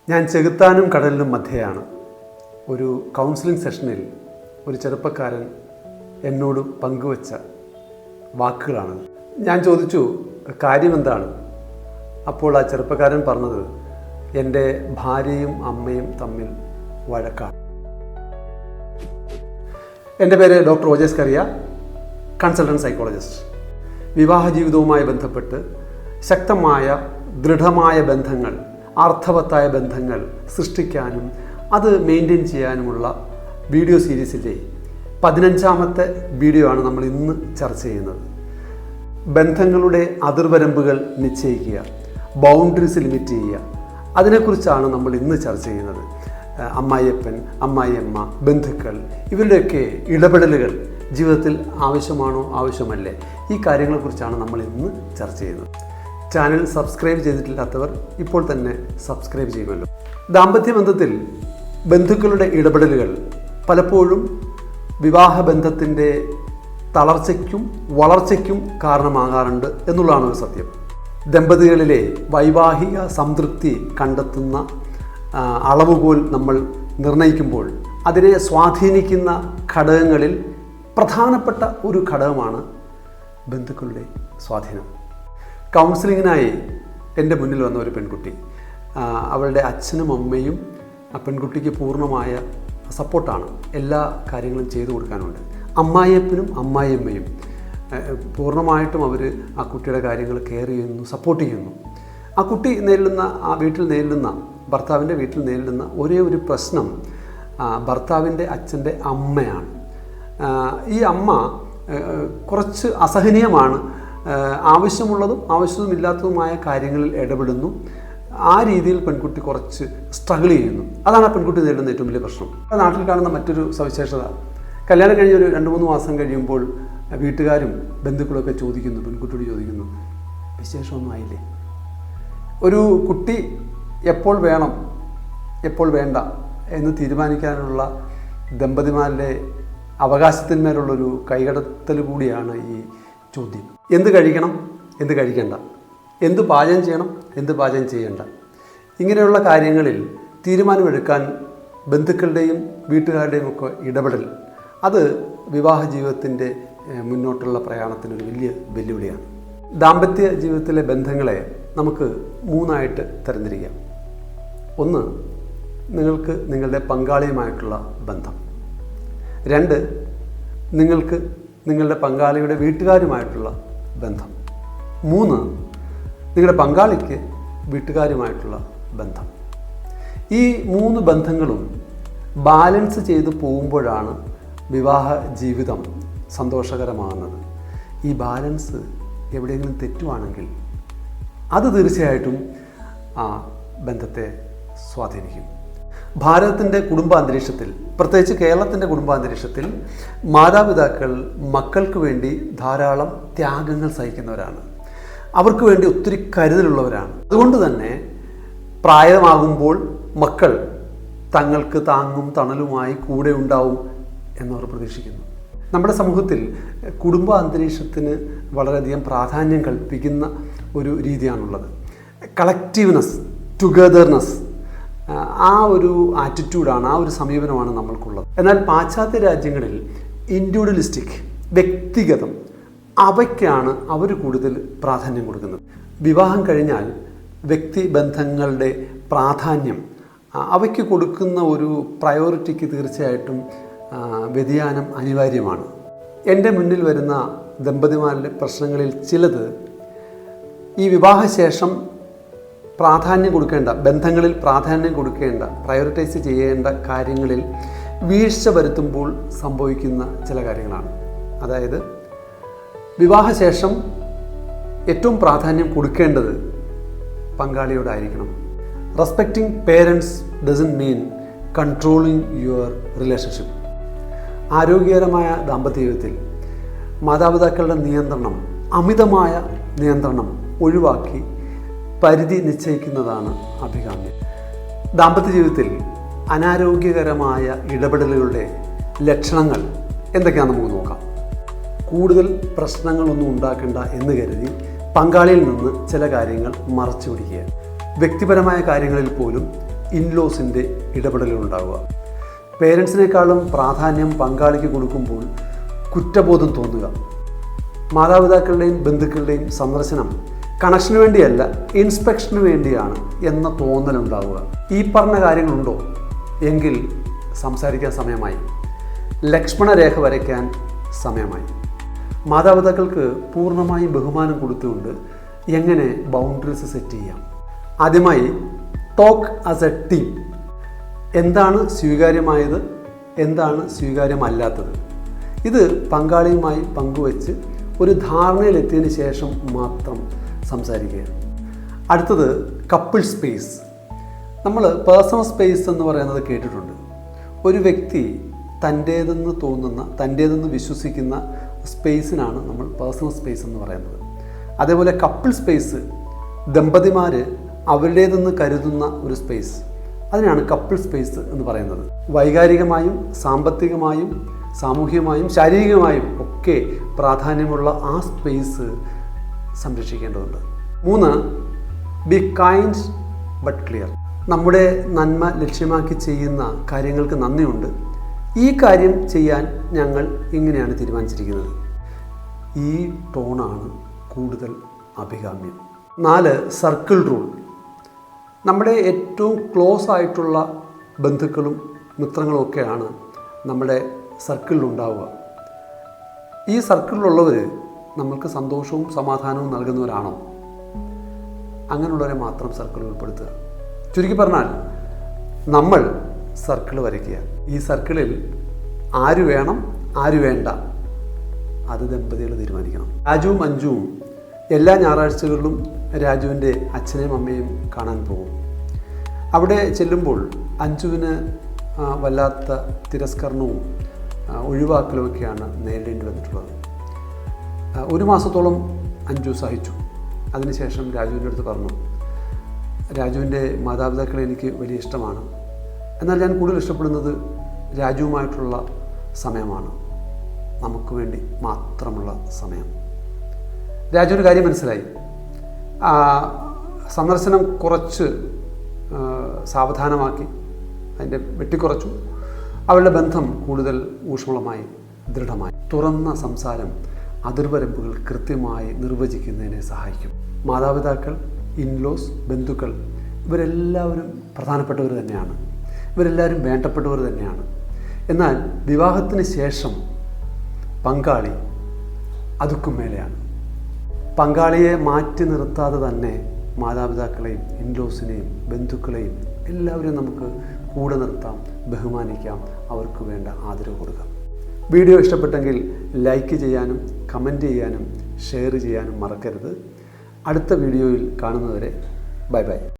ഞാൻ ചെകുത്താനും കടലിനും മധ്യയാണ്. ഒരു കൗൺസിലിംഗ് സെഷനിൽ ഒരു ചെറുപ്പക്കാരൻ എന്നോട് പങ്കുവച്ച വാക്കുകളാണ്. ഞാൻ ചോദിച്ചു, കാര്യമെന്താണ്? അപ്പോൾ ആ ചെറുപ്പക്കാരൻ പറഞ്ഞത്, എൻ്റെ ഭാര്യയും അമ്മയും തമ്മിൽ വഴക്കാണ്. എൻ്റെ പേര് ഡോക്ടർ ഓജസ് കറിയ, കൺസൾട്ടൻറ്റ് സൈക്കോളജിസ്റ്റ്. വിവാഹ ജീവിതവുമായി ബന്ധപ്പെട്ട് ശക്തമായ ദൃഢമായ ബന്ധങ്ങൾ, അർത്ഥവത്തായ ബന്ധങ്ങൾ സൃഷ്ടിക്കാനും അത് മെയിൻറ്റെയിൻ ചെയ്യാനുമുള്ള വീഡിയോ സീരീസിലെ 15ാമത്തെ വീഡിയോ ആണ് നമ്മൾ ഇന്ന് ചർച്ച ചെയ്യുന്നത്. ബന്ധങ്ങളുടെ അതിർവരമ്പുകൾ നിശ്ചയിക്കുക, ബൗണ്ടറീസ് ലിമിറ്റ് ചെയ്യുക, അതിനെക്കുറിച്ചാണ് നമ്മൾ ഇന്ന് ചർച്ച ചെയ്യുന്നത്. അമ്മായിയപ്പൻ, അമ്മായിയമ്മ, ബന്ധുക്കൾ, ഇവരുടെയൊക്കെ ഇടപെടലുകൾ ജീവിതത്തിൽ ആവശ്യമാണോ ആവശ്യമല്ലേ, ഈ കാര്യങ്ങളെക്കുറിച്ചാണ് നമ്മൾ ഇന്ന് ചർച്ച ചെയ്യുന്നത്. ചാനൽ സബ്സ്ക്രൈബ് ചെയ്തിട്ടില്ലാത്തവർ ഇപ്പോൾ തന്നെ സബ്സ്ക്രൈബ് ചെയ്യുമല്ലോ. ദാമ്പത്യ ബന്ധത്തിൽ ബന്ധുക്കളുടെ ഇടപെടലുകൾ പലപ്പോഴും വിവാഹബന്ധത്തിൻ്റെ തളർച്ചയ്ക്കും വളർച്ചയ്ക്കും കാരണമാകാറുണ്ട് എന്നുള്ളതാണ് ഒരു സത്യം. ദമ്പതികളിലെ വൈവാഹിക സംതൃപ്തി കണ്ടെത്തുന്ന അളവുകോൽ നമ്മൾ നിർണ്ണയിക്കുമ്പോൾ അതിനെ സ്വാധീനിക്കുന്ന ഘടകങ്ങളിൽ പ്രധാനപ്പെട്ട ഒരു ഘടകമാണ് ബന്ധുക്കളുടെ സ്വാധീനം. കൗൺസിലിങ്ങിനായി എൻ്റെ മുന്നിൽ വന്ന ഒരു പെൺകുട്ടി, അവളുടെ അച്ഛനും അമ്മയും ആ പെൺകുട്ടിക്ക് പൂർണ്ണമായ സപ്പോർട്ടാണ്. എല്ലാ കാര്യങ്ങളും ചെയ്തു കൊടുക്കാനുണ്ട്. അമ്മായിയപ്പനും അമ്മായിയമ്മയും പൂർണ്ണമായിട്ടും അവർ ആ കുട്ടിയുടെ കാര്യങ്ങൾ കെയർ ചെയ്യുന്നു, സപ്പോർട്ട് ചെയ്യുന്നു. ആ കുട്ടി ഭർത്താവിൻ്റെ വീട്ടിൽ നേരിടുന്ന ഒരേ ഒരു പ്രശ്നം ഭർത്താവിൻ്റെ അച്ഛൻ്റെ അമ്മയാണ്. ഈ അമ്മ കുറച്ച് അസഹനീയമാണ്. ആവശ്യമുള്ളതും ആവശ്യമില്ലാത്തതുമായ കാര്യങ്ങളിൽ ഇടപെടുന്നു. ആ രീതിയിൽ പെൺകുട്ടി കുറച്ച് സ്ട്രഗിൾ ചെയ്യുന്നു. അതാണ് ആ പെൺകുട്ടി നേരിടുന്ന ഏറ്റവും വലിയ പ്രശ്നം. നാട്ടിൽ കാണുന്ന മറ്റൊരു സവിശേഷത, കല്യാണം കഴിഞ്ഞ് ഒരു 2-3 മാസം കഴിയുമ്പോൾ വീട്ടുകാരും ബന്ധുക്കളൊക്കെ പെൺകുട്ടിയോട് ചോദിക്കുന്നു, വിശേഷമൊന്നും ആയില്ലേ? ഒരു കുട്ടി എപ്പോൾ വേണം എപ്പോൾ വേണ്ട എന്ന് തീരുമാനിക്കാനുള്ള ദമ്പതിമാരുടെ അവകാശത്തിന്മേലുള്ളൊരു കൈകടത്തൽ കൂടിയാണ് ഈ ചോദ്യം. എന്ത് കഴിക്കണം, എന്ത് കഴിക്കേണ്ട, എന്ത് പാചകം ചെയ്യണം, എന്ത് പാചകം ചെയ്യേണ്ട, ഇങ്ങനെയുള്ള കാര്യങ്ങളിൽ തീരുമാനമെടുക്കാൻ ബന്ധുക്കളുടെയും വീട്ടുകാരുടെയും ഒക്കെ ഇടപെടൽ, അത് വിവാഹ ജീവിതത്തിൻ്റെ മുന്നോട്ടുള്ള പ്രയാണത്തിനൊരു വലിയ വെല്ലുവിളിയാണ്. ദാമ്പത്യ ജീവിതത്തിലെ ബന്ധങ്ങളെ നമുക്ക് 3ആയിട്ട് തരംതിരിക്കാം. ഒന്ന്, നിങ്ങൾക്ക് നിങ്ങളുടെ പങ്കാളിയുമായിട്ടുള്ള ബന്ധം. 2, നിങ്ങൾക്ക് നിങ്ങളുടെ പങ്കാളിയുടെ വീട്ടുകാരുമായിട്ടുള്ള ബന്ധം. 3, നിങ്ങളുടെ പങ്കാളിക്ക് വീട്ടുകാരുമായിട്ടുള്ള ബന്ധം. ഈ 3 ബന്ധങ്ങളും ബാലൻസ് ചെയ്ത് പോകുമ്പോഴാണ് വിവാഹ ജീവിതം സന്തോഷകരമാകുന്നത്. ഈ ബാലൻസ് എവിടെയെങ്കിലും തെറ്റുവാണെങ്കിൽ അത് തീർച്ചയായിട്ടും ആ ബന്ധത്തെ സ്വാധീനിക്കും. ഭാരതത്തിൻ്റെ കുടുംബാന്തരീക്ഷത്തിൽ, പ്രത്യേകിച്ച് കേരളത്തിൻ്റെ കുടുംബാന്തരീക്ഷത്തിൽ, മാതാപിതാക്കൾ മക്കൾക്ക് വേണ്ടി ധാരാളം ത്യാഗങ്ങൾ സഹിക്കുന്നവരാണ്. അവർക്ക് വേണ്ടി ഒത്തിരി കരുതലുള്ളവരാണ്. അതുകൊണ്ട് തന്നെ പ്രായമാകുമ്പോൾ മക്കൾ തങ്ങൾക്ക് താങ്ങും തണലുമായി കൂടെ ഉണ്ടാവും എന്നവർ പ്രതീക്ഷിക്കുന്നു. നമ്മുടെ സമൂഹത്തിൽ കുടുംബ അന്തരീക്ഷത്തിന് വളരെയധികം പ്രാധാന്യം കൽപ്പിക്കുന്ന ഒരു രീതിയാണുള്ളത്. കളക്റ്റീവ്നെസ്, ടുഗദർനെസ്, ആ ഒരു ആറ്റിറ്റ്യൂഡാണ്, ആ ഒരു സമീപനമാണ് നമ്മൾക്കുള്ളത്. എന്നാൽ പാശ്ചാത്യ രാജ്യങ്ങളിൽ ഇൻഡിവിജ്വലിസ്റ്റിക്, വ്യക്തിഗതം, അവയ്ക്കാണ് അവർ കൂടുതൽ പ്രാധാന്യം കൊടുക്കുന്നത്. വിവാഹം കഴിഞ്ഞാൽ വ്യക്തിബന്ധങ്ങളുടെ പ്രാധാന്യം, അവയ്ക്ക് കൊടുക്കുന്ന ഒരു പ്രയോറിറ്റിക്ക് തീർച്ചയായിട്ടും വ്യതിയാനം അനിവാര്യമാണ്. എൻ്റെ മുന്നിൽ വരുന്ന ദമ്പതിമാരുടെ പ്രശ്നങ്ങളിൽ ചിലത് ഈ വിവാഹശേഷം പ്രാധാന്യം കൊടുക്കേണ്ട, ബന്ധങ്ങളിൽ പ്രാധാന്യം കൊടുക്കേണ്ട, പ്രയോറിറ്റൈസ് ചെയ്യേണ്ട കാര്യങ്ങളിൽ വീഴ്ച വരുത്തുമ്പോൾ സംഭവിക്കുന്ന ചില കാര്യങ്ങളാണ്. അതായത് വിവാഹശേഷം ഏറ്റവും പ്രാധാന്യം കൊടുക്കേണ്ടത് പങ്കാളിയോടായിരിക്കണം. Respecting parents doesn't mean controlling your relationship. ആരോഗ്യകരമായ ദാമ്പത്യ ജീവിതത്തിൽ മാതാപിതാക്കളുടെ നിയന്ത്രണം, അമിതമായ നിയന്ത്രണം ഒഴിവാക്കി പരിധി നിശ്ചയിക്കുന്നതാണ് അഭികാമ്യം. ദാമ്പത്യ ജീവിതത്തിൽ അനാരോഗ്യകരമായ ഇടപെടലുകളുടെ ലക്ഷണങ്ങൾ എന്തൊക്കെയാണെന്ന് നമുക്ക് നോക്കാം. കൂടുതൽ പ്രശ്നങ്ങളൊന്നും ഉണ്ടാക്കേണ്ട എന്ന് കരുതി പങ്കാളിയിൽ നിന്ന് ചില കാര്യങ്ങൾ മറച്ചു പിടിക്കുക. വ്യക്തിപരമായ കാര്യങ്ങളിൽ പോലും ഇൻലോസിൻ്റെ ഇടപെടലുണ്ടാവുക. പേരൻസിനേക്കാളും പ്രാധാന്യം പങ്കാളിക്ക് കൊടുക്കുമ്പോൾ കുറ്റബോധം തോന്നുക. മാതാപിതാക്കളുടെയും ബന്ധുക്കളുടെയും സന്ദർശനം കണക്ഷന് വേണ്ടിയല്ല, ഇൻസ്പെക്ഷന് വേണ്ടിയാണ് എന്ന തോന്നലുണ്ടാവുക. ഈ പറഞ്ഞ കാര്യങ്ങളുണ്ടോ എങ്കിൽ സംസാരിക്കാൻ സമയമായി. ലക്ഷ്മണരേഖ വരയ്ക്കാൻ സമയമായി. മാതാപിതാക്കൾക്ക് പൂർണ്ണമായും ബഹുമാനം കൊടുത്തുകൊണ്ട് എങ്ങനെ ബൗണ്ടറീസ് സെറ്റ് ചെയ്യാം? ആദ്യമായി ടോക്ക് ആസ് എ ടീം. എന്താണ് സ്വീകാര്യമായത്, എന്താണ് സ്വീകാര്യമല്ലാത്തത്, ഇത് പങ്കാളിയുമായി പങ്കുവച്ച് ഒരു ധാരണയിലെത്തിയതിന് ശേഷം മാത്രം സംസാരിക്കുക. അടുത്തത് കപ്പിൾ സ്പേസ്. നമ്മൾ പേഴ്സണൽ സ്പേസ് എന്ന് പറയുന്നത് കേട്ടിട്ടുണ്ട്. ഒരു വ്യക്തി തൻ്റേതെന്ന് തോന്നുന്ന, തൻ്റേതെന്ന് വിശ്വസിക്കുന്ന സ്പേസിനാണ് നമ്മൾ പേഴ്സണൽ സ്പേസ് എന്ന് പറയുന്നത്. അതേപോലെ കപ്പിൾ സ്പേസ്, ദമ്പതിമാർ അവരുടേതെന്ന് കരുതുന്ന ഒരു സ്പേസ്, അതിനാണ് കപ്പിൾ സ്പേസ് എന്ന് പറയുന്നത്. വൈകാരികമായും സാമ്പത്തികമായും സാമൂഹികമായും ശാരീരികമായും ഒക്കെ പ്രാധാന്യമുള്ള ആ സ്പേസ് സംരക്ഷിക്കേണ്ടതുണ്ട്. 3, ബി കൈൻഡ് ബട്ട് ക്ലിയർ. നമ്മുടെ നന്മ ലക്ഷ്യമാക്കി ചെയ്യുന്ന കാര്യങ്ങൾക്ക് നന്ദിയുണ്ട്. ഈ കാര്യം ചെയ്യാൻ ഞങ്ങൾ ഇങ്ങനെയാണ് തീരുമാനിച്ചിരിക്കുന്നത്. ഈ ടോണാണ് കൂടുതൽ അഭികാമ്യം. 4, സർക്കിൾ റൂൾ. നമ്മുടെ ഏറ്റവും ക്ലോസ് ആയിട്ടുള്ള ബന്ധുക്കളും മിത്രങ്ങളും ഒക്കെയാണ് നമ്മുടെ സർക്കിളിലുണ്ടാവുക. ഈ സർക്കിളിലുള്ളവർ നമ്മൾക്ക് സന്തോഷവും സമാധാനവും നൽകുന്നവരാണോ? അങ്ങനെയുള്ളവരെ മാത്രം സർക്കിളിൽ ഉൾപ്പെടുത്തുക. ചുരുക്കി പറഞ്ഞാൽ നമ്മൾ സർക്കിൾ വരയ്ക്കുക. ഈ സർക്കിളിൽ ആര് വേണം ആര് വേണ്ട അത് ദമ്പതികൾ തീരുമാനിക്കണം. രാജുവും അഞ്ജുവും എല്ലാ ഞായറാഴ്ചകളിലും രാജുവിൻ്റെ അച്ഛനെയും അമ്മയും കാണാൻ പോകും. അവിടെ ചെല്ലുമ്പോൾ അഞ്ജുവിന് വല്ലാത്ത തിരസ്കരണവും ഒഴിവാക്കലുമൊക്കെയാണ് നേരിടേണ്ടി വന്നിട്ടുള്ളത്. 1 മാസത്തോളം അഞ്ജു സഹിച്ചു. അതിനുശേഷം രാജുവിൻ്റെ അടുത്ത് പറഞ്ഞു, രാജുവിൻ്റെ മാതാപിതാക്കളെ എനിക്ക് വലിയ ഇഷ്ടമാണ്, എന്നാൽ ഞാൻ കൂടുതൽ ഇഷ്ടപ്പെടുന്നത് രാജുവുമായിട്ടുള്ള സമയമാണ്, നമുക്ക് വേണ്ടി മാത്രമുള്ള സമയം. രാജുവിന് കാര്യം മനസ്സിലായി. സന്ദർശനം കുറച്ച് സാവധാനമാക്കി, അതിൻ്റെ വെട്ടിക്കുറച്ചു. അവരുടെ ബന്ധം കൂടുതൽ ഊഷ്മളമായി, ദൃഢമായി. തുറന്ന സംസാരം അതിർവരമ്പുകൾ കൃത്യമായി നിർവചിക്കുന്നതിനെ സഹായിക്കും. മാതാപിതാക്കൾ, ഇൻലോസ്, ബന്ധുക്കൾ ഇവരെല്ലാവരും പ്രധാനപ്പെട്ടവർ തന്നെയാണ്. ഇവരെല്ലാവരും വേണ്ടപ്പെട്ടവർ തന്നെയാണ്. എന്നാൽ വിവാഹത്തിന് ശേഷം പങ്കാളി അതുക്കും മേലെയാണ്. പങ്കാളിയെ മാറ്റി നിർത്താതെ തന്നെ മാതാപിതാക്കളെയും ഇൻലോസിനെയും ബന്ധുക്കളെയും എല്ലാവരെയും നമുക്ക് കൂടെ നിർത്താം, ബഹുമാനിക്കാം, അവർക്ക് വേണ്ട ആദരവ് കൊടുക്കാം. വീഡിയോ ഇഷ്ടപ്പെട്ടെങ്കിൽ ലൈക്ക് ചെയ്യാനും കമൻറ്റ് ചെയ്യാനും ഷെയർ ചെയ്യാനും മറക്കരുത്. അടുത്ത വീഡിയോയിൽ കാണുന്നതുവരെ ബൈ ബൈ.